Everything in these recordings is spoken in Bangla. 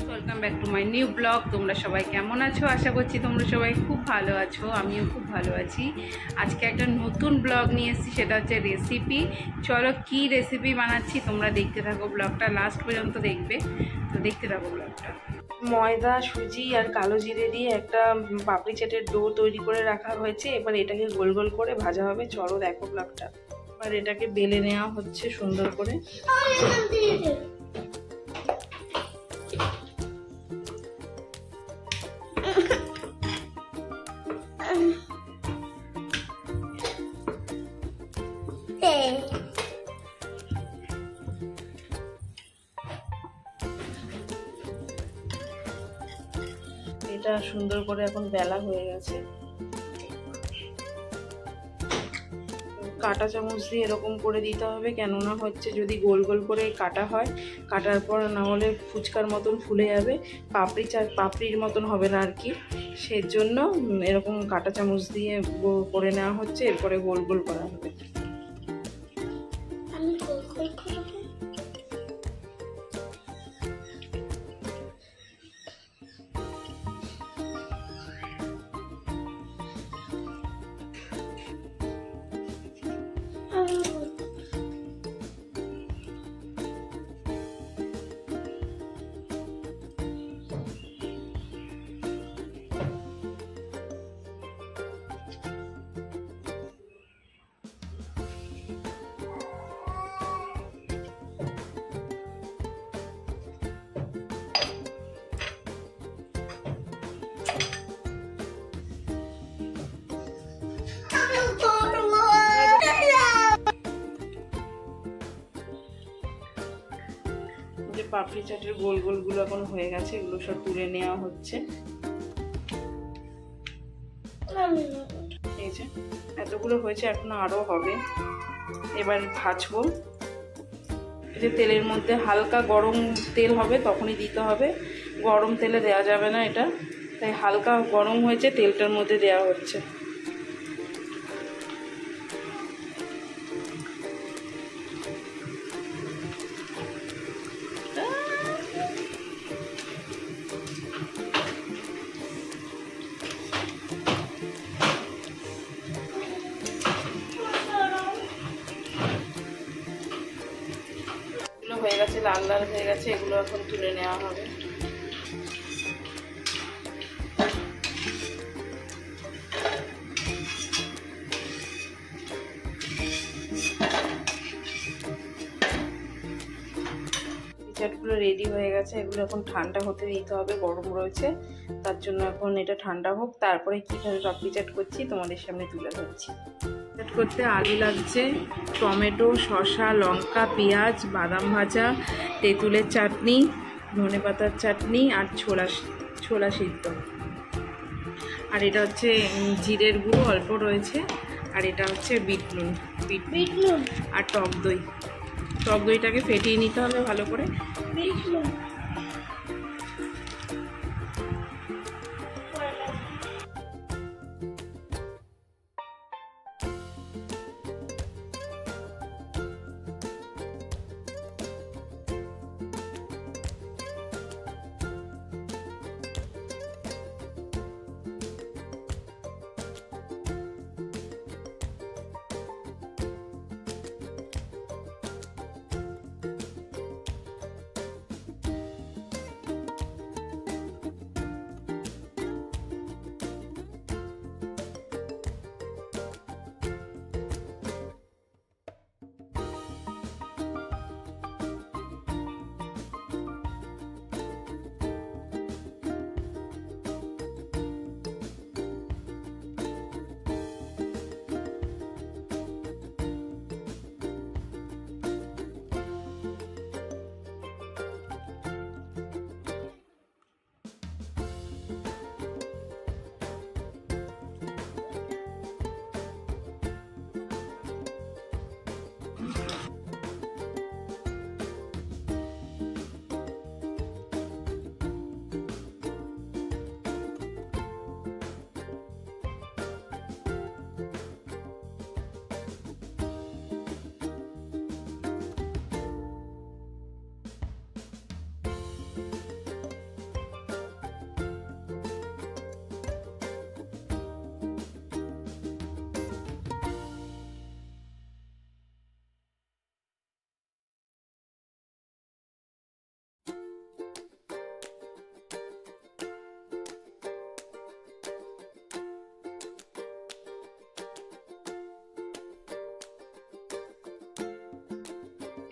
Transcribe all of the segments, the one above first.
Welcome back to my new blog. তোমরা সবাই কেমন আছো? আশা করছি তোমরা সবাই খুব ভালো আছো, আমিও খুব ভালো আছি। আজকে একটা নতুন ব্লগ নিয়ে এসেছি, সেটা হচ্ছে রেসিপি। চলো কি রেসিপি বানাচ্ছি তোমরা দেখতে থাকো, ব্লগটা লাস্ট পর্যন্ত দেখবে। তো দেখতে থাকো ব্লগটা। ময়দা, সুজি আর কালো জিরে দিয়ে একটা পাপড়ি চাটের ডো তৈরি করে রাখা হয়েছে। এবার এটাকে গোল গোল করে ভাজা হবে। চলো দেখো ব্লগটা। এবার এটাকে বেলে নেওয়া হচ্ছে সুন্দর করে। এটা সুন্দর করে এখন বেলা হয়ে গেছে। কাঁটা চামচ দিয়ে এরকম করে দিতে হবে, কেননা হচ্ছে যদি গোল গোল করে কাটা হয়, কাটার পর না হলে ফুচকার মতন ফুলে যাবে, পাপড়ির মতন হবে না আর কি। সেজন্য এরকম কাঁটা চামচ দিয়ে করে নেওয়া হচ্ছে, এরপরে গোল গোল করা হবে। পাপড়ি চাটের গোল গোলগুলো এখন হয়ে গেছে, এগুলো সব তুলে নেওয়া হচ্ছে। এই যে এতগুলো হয়েছে, এখন আরো হবে। এবার ভাজবো। এই যে তেলের মধ্যে হালকা গরম তেল হবে, তখনই দিতে হবে, গরম তেলে দেওয়া যাবে না এটা। তাই হালকা গরম হয়েছে, তেলটার মধ্যে দেওয়া হচ্ছে। হয়ে গেছে, লাল লাল হয়ে গেছে, এগুলো এখন তুলে নেওয়া হবে। চাটগুলো রেডি হয়ে গেছে, এগুলো এখন ঠান্ডা হতে দিতে হবে, গরম রয়েছে। তার জন্য এখন এটা ঠান্ডা হোক, তারপরে কীভাবে পাপড়ি চাট করছি তোমাদের সামনে তুলে ধরছি। চাট করতে আলু লাগছে, টমেটো, শসা, লঙ্কা, পেঁয়াজ, বাদাম ভাজা, তেঁতুলের চাটনি, ধনেপাতার চাটনি আর ছোলা সিদ্ধ। আর এটা হচ্ছে জিরের গুঁড়ো অল্প রয়েছে। আর এটা হচ্ছে বিট নুন আর টক দই। টক দইটাকে ফেটিয়ে নিতে হবে ভালো করে।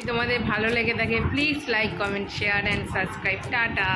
তোমাদের ভালো লেগে থাকে please like comment share and subscribe. Tata.